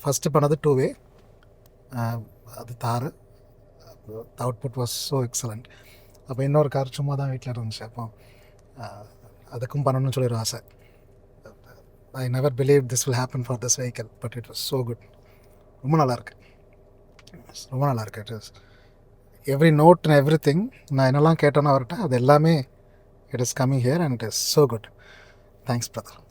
First பண்ணது 2-way, அது தார். த அவுட்புட் வாஸ் ஸோ எக்ஸலண்ட். அப்போ இன்னொரு கார் சும்மா தான் வீட்டில் இருந்துச்சு. அப்போ அதுக்கும் பண்ணணும்னு சொல்லி ஒரு ஆசை. I never believe this will happen for this vehicle, but it was so good. ரொம்ப நல்லாயிருக்கு, ரொம்ப நல்லாயிருக்கு. It is every note and every thing. நான் என்னெல்லாம் கேட்டேனோ அவர்கிட்ட அது எல்லாமே it is coming here and it is so good. Thanks brother.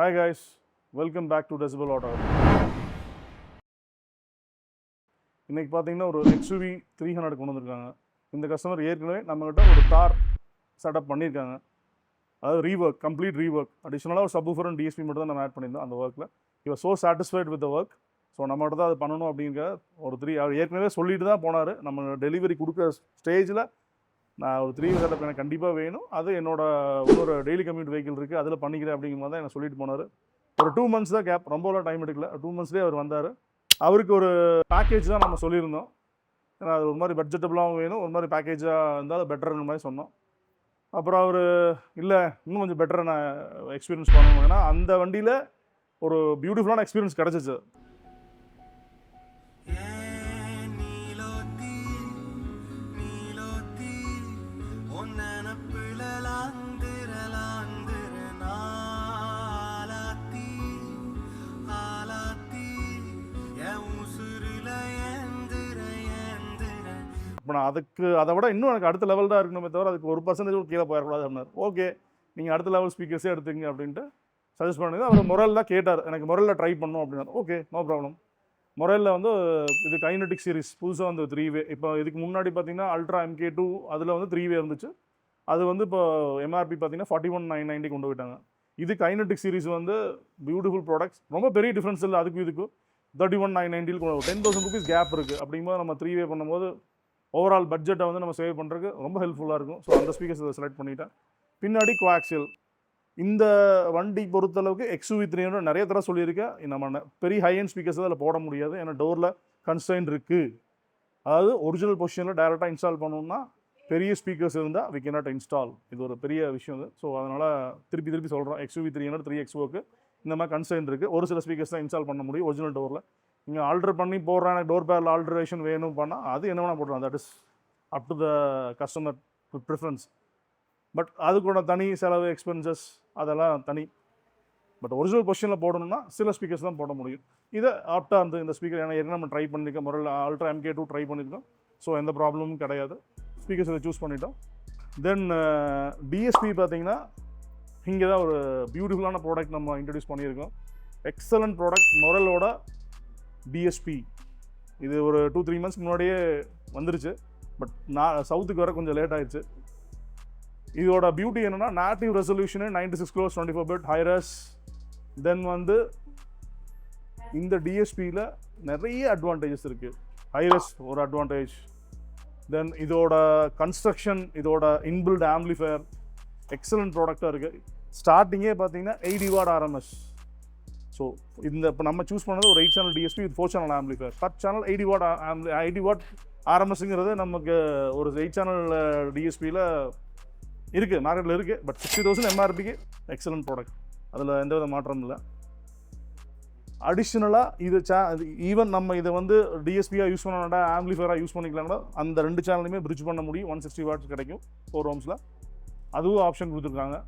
Hi guys, welcome back to Decibel Autohub. இன்னைக்கு பார்த்தீங்கன்னா ஒரு XUV 300 கொண்டு வந்திருக்காங்க. இந்த கஸ்டமர் ஏற்கனவே நம்மகிட்ட ஒரு தார் செட்டப் பண்ணியிருக்காங்க. அதாவது ரீவொர்க், கம்ப்ளீட் ரீவொர்க். அடிஷனலாக ஒரு சப்வூஃபர் அண்ட் DSP மட்டும் தான் நம்ம ஆட் பண்ணியிருந்தோம் அந்த ஒர்க்கில். he was so satisfied with the work. So நம்மகிட்ட தான் அது பண்ணணும் அப்படிங்கிற ஒரு அவர் ஏற்கனவே சொல்லிட்டு தான் போனார். நம்ம டெலிவரி கொடுக்குற ஸ்டேஜில் நான் ஒரு 3-way செட்டப் எனக்கு கண்டிப்பாக வேணும், அது என்னோட இன்னொரு டெய்லி கம்யூட் வெஹிக்கிள் இருக்குது அதில் பண்ணிக்கிறேன் அப்படிங்கிற மாதிரி தான் எனக்கு சொல்லிட்டு போனார். ஒரு 2 months தான் கேப், ரொம்பலாம் டைம் எடுக்கல. 2 monthsலேயே அவர் வந்தார். அவருக்கு ஒரு பேக்கேஜ் தான் நம்ம சொல்லியிருந்தோம். ஏன்னா அது ஒரு மாதிரி பட்ஜெட்டபுளாகவும் வேணும், ஒரு மாதிரி பேக்கேஜாக இருந்தாலும் பெட்டர்ங்கிற மாதிரி சொன்னோம். அப்புறம் அவர் இல்லை இன்னும் கொஞ்சம் பெட்டராக நான் எக்ஸ்பீரியன்ஸ் பண்ணணும். ஏன்னா அந்த வண்டியில் ஒரு பியூட்டிஃபுல்லான எக்ஸ்பீரியன்ஸ் கிடச்சிச்சு. இப்போ நான் அதை விட இன்னும் எனக்கு அடுத்த லெவல் தான் இருக்கணுமே தவிர அதுக்கு 1% கீழே போயிடக்கூடாது அப்படின்னார். ஓகே, நீங்கள் அடுத்த லெவல் ஸ்பீக்கர்ஸே எடுத்துங்க அப்படின்ட்டு சஜஸ்ட் பண்ணி அவர் மொரல் தான் கேட்டார். எனக்கு மொரலில் ட்ரை பண்ணணும் அப்படின்னாரு. Okay, no problem. மொரலில் வந்து இது கைனட்டிக் சீரிஸ் புதுசாக வந்து 3-way. இப்போ இதுக்கு முன்னாடி பார்த்தீங்கன்னா அல்ட்ரா MK2 அதில் வந்து 3-way இருந்துச்சு. அது வந்து இப்போ MRP பார்த்தீங்கன்னா 41,990 கொண்டு போயிட்டாங்க. இது கைனட்டிக் சீரிஸ் வந்து பியூட்டிஃபுல் ப்ராடக்ட்ஸ், ரொம்ப பெரிய டிஃப்ரென்ஸ் இல்லை அதுக்கும் இதுக்கும். 31,990 10,000 rupees கேப் இருக்குது. அப்படிங்கும்போது நம்ம 3-way பண்ணும்போது ஓவரால் பட்ஜெட்டை வந்து நம்ம சேவ் பண்ணுறதுக்கு ரொம்ப ஹெல்ப்ஃபுல்லாக இருக்கும். ஸோ அந்த ஸ்பீக்கர்ஸ் இதை செலக்ட் பண்ணிட்டேன். பின்னாடி கோஆக்சியல். இந்த வண்டி பொறுத்தளவுக்கு XUV 300 நிறைய தடவை சொல்லியிருக்கேன், நம்ம பெரிய ஹை எண்ட் ஸ்பீக்கர்ஸ் அதில் போட முடியாது, ஏன்னா டோரில் கன்ஸ்ட்ரெயின் இருக்குது. அதாவது ஒரிஜினல் பொசிஷனில் டைரெக்டாக இன்ஸ்டால் பண்ணணும்னா பெரிய ஸ்பீக்கர்ஸ் இருந்தால் we cannot install. இது ஒரு பெரிய விஷயம் இது. ஸோ அதனால் திருப்பி சொல்கிறோம், XUV 300 3XOக்கு இந்த மாதிரி கன்ஸ்ட்ரெயின் இருக்குது. ஒரு சில ஸ்பீக்கர்ஸ் தான் இன்ஸ்டால் பண்ண முடியும் ஒரிஜினல் டோரில். நீங்கள் ஆல்ட்ரு பண்ணி போடுறாங்க, டோர் பேரில் ஆல்ட்ரேஷன் வேணும் பண்ணால் அது என்ன வேணால் போடுறாங்க. That is up to the customer preference. But அதுக்கூட தனி செலவு, எக்ஸ்பென்சஸ் அதெல்லாம் தனி. பட் ஒரிஜினல் பொசிஷனில் போடணும்னா சில ஸ்பீக்கர்ஸ் தான் போட முடியும். இதை ஆப்டாக இருந்து இந்த ஸ்பீக்கர் ஏன்னா ஏற்கனவே நம்ம ட்ரை பண்ணியிருக்கோம், முறையில் அல்ட்ரா MK2 ட்ரை பண்ணியிருக்கோம். ஸோ எந்த ப்ராப்ளமும் கிடையாது. ஸ்பீக்கர்ஸ் இதை சூஸ் பண்ணிட்டோம். தென் DSP பார்த்தீங்கன்னா இங்கே தான் ஒரு பியூட்டிஃபுல்லான ப்ராடக்ட் நம்ம இன்ட்ரடியூஸ் பண்ணியிருக்கோம். எக்ஸலண்ட் ப்ராடக்ட், மொரலோட DSP. இது ஒரு 2-3 months முன்னாடியே வந்துருச்சு. பட் நான் சவுத்துக்கு வர கொஞ்சம் லேட் ஆயிடுச்சு. இதோட பியூட்டி என்னென்னா native resolution 96 crores 24-bit hi res. Then வந்து இந்த DSPயில் நிறைய அட்வான்டேஜஸ் இருக்குது. ஹைரஸ் ஒரு அட்வான்டேஜ். தென் இதோட கன்ஸ்ட்ரக்ஷன், இதோட இன்பில்ட் ஆம்ப்ளிஃபயர் எக்ஸலண்ட் ப்ராடக்டாக இருக்குது. ஸ்டார்டிங்கே பார்த்தீங்கன்னா 80 watt RMS. ஸோ இந்த இப்போ நம்ம சூஸ் பண்ணது ஒரு 8 channel DSP with 4 channel amplifier. First channel 80 watt RMSங்கிறது நமக்கு ஒரு 8 channel DSPயில் இருக்குது, மார்க்கெட்டில் இருக்குது. பட் 60,000 MRPக்கு எக்ஸலண்ட் ப்ராடக்ட், அதில் எந்தவித மாற்றமும் இல்லை. அடிஷ்னலாக இது ஈவன் நம்ம இதை வந்து DSPயாக யூஸ் பண்ண ஆம்ப்ளிஃபயராக யூஸ் பண்ணிக்கலாம்னா அந்த 2 சேனலுமே பிரிட்ஜ் பண்ண முடியும். 160 watts கிடைக்கும் 4 ohmsல. அதுவும் ஆப்ஷன் கொடுத்துருக்காங்க.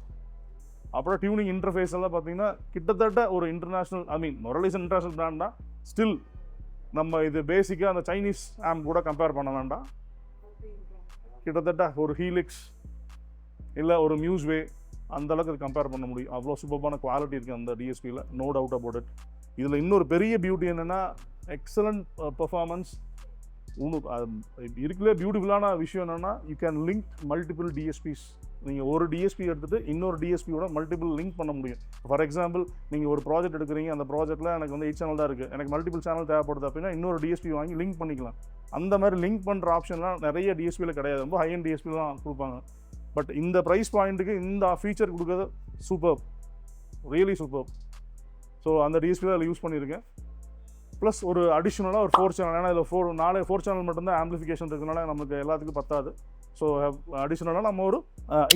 அப்புறம் டியூனிங் இன்டர்ஃபேஸ் எல்லாம் பார்த்தீங்கன்னா கிட்டத்தட்ட ஒரு international, moral is international brand தான். ஸ்டில் நம்ம இது பேசிக்காக அந்த சைனீஸ் ஆம்ப் கூட கம்பேர் பண்ண வேண்டாம். கிட்டத்தட்ட ஒரு ஹீலிக்ஸ் இல்லை ஒரு மியூஸ்வே அந்தளவுக்கு அது கம்பேர் பண்ண முடியும். அவ்வளோ சூப்பரான குவாலிட்டி இருக்குது அந்த டிஎஸ்பியில், நோ டவுட் அபவுட் இட். இதில் இன்னொரு பெரிய பியூட்டி என்னென்னா எக்ஸலண்ட் பெர்ஃபார்மன்ஸ். இருக்குல்லே பியூட்டிஃபுல்லான விஷயம் என்னென்னா you can link multiple DSPs. நீங்கள் ஒரு டிஎஸ்பி எடுத்துகிட்டு இன்னொரு டிஎஸ்பியோட மல்டிபிள் லிங்க் பண்ண முடியும். ஃபார் எக்ஸாம்பிள் நீங்கள் ஒரு ப்ராஜெக்ட் எடுக்கிறீங்க, அந்த ப்ராஜெக்ட்டில் எனக்கு வந்து 8 சேனல் தான் இருக்குது, எனக்கு மல்டிபிள் சேனல் தேவைப்படுது அப்படின்னா இன்னொரு டிஎஸ்பி வாங்கி லிங்க் பண்ணிக்கலாம். அந்த மாதிரி லிங்க் பண்ணுற ஆப்ஷன்லாம் நிறைய டிஎஸ்பியில் கிடையாது, ரொம்ப ஹை அண்ட் டிஎஸ்பி தான் கொடுப்பாங்க. பட் இந்த ப்ரைஸ் பாயிண்ட்டுக்கு இந்த ஃபீச்சர் கொடுக்குறது சூப்பர், ரியலி சூப்பர். ஸோ அந்த டிஎஸ்பி தான் அதில் யூஸ் பண்ணியிருக்கேன். ப்ளஸ் ஒரு அடிஷ்னலாக ஒரு 4 சேனல், ஏன்னா இதில் 4 சேனல் மட்டும்தான் ஆம்பிளிஃபிகேஷன் இருக்கிறதுனால நமக்கு எல்லாத்துக்கும் பத்தாது. ஸோ அடிஷ்னலாக நம்ம ஒரு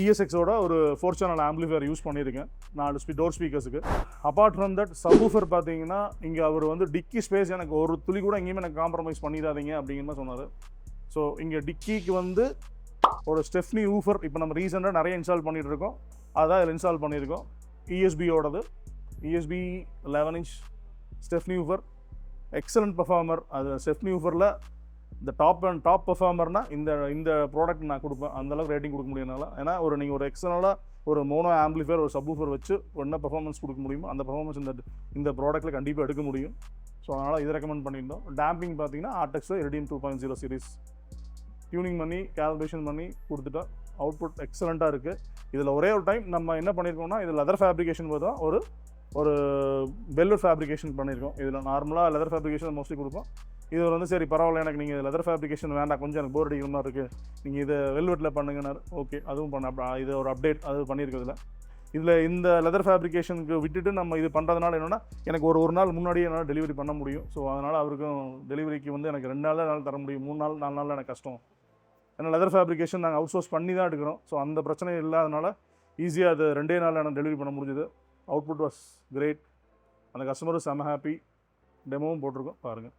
இஎஸ்எக்ஸோட ஒரு 4 சேனல் ஆம்பிளிஃபையர் யூஸ் பண்ணியிருக்கேன் 4 டோர் ஸ்பீக்கர்ஸுக்கு. அப்பார்ட் ஃப்ரம் தட் சப்வூஃபர் பார்த்தீங்கன்னா இங்கே அவர் வந்து டிக்கி ஸ்பேஸ் எனக்கு ஒரு துளி கூட எங்கேயுமே எனக்கு காம்ப்ரமைஸ் பண்ணிடாதீங்க அப்படிங்கிற மாதிரி சொன்னார். ஸோ இங்கே டிக்கிக்கு வந்து ஒரு ஸ்டெஃப்னி ஊஃபர் இப்போ நம்ம ரீசெண்டாக நிறைய இன்ஸ்டால் பண்ணிகிட்டு இருக்கோம், அதான் இதில் இன்ஸ்டால் பண்ணியிருக்கோம். இஎஸ்பியோடது, ESP 11 inch stepney woofer, excellent performer. அது ஸ்டெஃப்னி ஊஃபரில் இந்த டாப் பர்ஃபார்மர்னால் இந்த ப்ராடக்ட் நான் கொடுப்பேன், அந்தளவுக்கு ரேட்டிங் கொடுக்க முடியும்னால. ஏன்னா நீங்கள் ஒரு எக்ஸலண்டாக ஒரு மோனோ ஆம்பிளிஃபையர், ஒரு சப்வூஃபர் வச்சு என்ன பர்ஃபார்மன்ஸ் கொடுக்க முடியுமோ அந்த பர்ஃபார்மன்ஸ் இந்த ப்ராடக்ட்டில் கண்டிப்பாக எடுக்க முடியும். ஸோ அதனால் இதை ரெக்கமெண்ட் பண்ணியிருந்தோம். டேம்பிங் பார்த்தீங்கன்னா ஆர்டெக்ஸில் இரிடியம் 2.0 சீரிஸ் டியூனிங் பண்ணி கேல்குலேஷன் பண்ணி கொடுத்துட்டா அவுட்புட் எக்ஸலண்ட்டாக இருக்குது. இதில் ஒரே ஒரு டைம் நம்ம என்ன பண்ணியிருக்கோம்னா இது லெதர் ஃபேப்ரிகேஷன் போது தான் ஒரு வெல்வெட் ஃபேப்ரிகேஷன் பண்ணியிருக்கோம். இதில் நார்மலாக லெதர் ஃபேப்ரிகேஷன் மோஸ்ட்லி கொடுப்போம். இது வந்து சரி பரவாயில்ல, எனக்கு நீங்கள் லெதர் ஃபேப்ரிகேஷன் வேண்டாம், கொஞ்சம் எனக்கு போர் அடிக்கிற மாதிரி இருக்குது, நீங்கள் இதை வெல்வெட்டில் பண்ணுங்கன்னாரு. ஓகே, அதுவும் இது ஒரு அப்டேட் அது பண்ணியிருக்கிறதுல. இதில் இந்த லெதர் ஃபேப்ரிகேஷனுக்கு விட்டுட்டு நம்ம இது பண்ணுறதுனால என்னென்னா எனக்கு ஒரு நாள் முன்னாடியே என்னால் டெலிவரி பண்ண முடியும். ஸோ அதனால் அவருக்கும் டெலிவரிக்கு வந்து எனக்கு 2 நாள் தான் தர முடியும், 3 நாள் 4 நாள் எனக்கு கஷ்டம். ஏன்னா லெதர் ஃபேப்ரிகேஷன் நாங்கள் அவுட் சோர்ஸ் பண்ணி தான் எடுக்கிறோம். ஸோ அந்த பிரச்சனை இல்லாதனால ஈஸியாக அது 2 நாளில் எனக்கு டெலிவரி பண்ண முடிஞ்சுது. Output was great. அந்த கஸ்டமரும் செம்ம ஹாப்பி. டெமோவும் போட்டிருக்கோம், பாருங்கள்.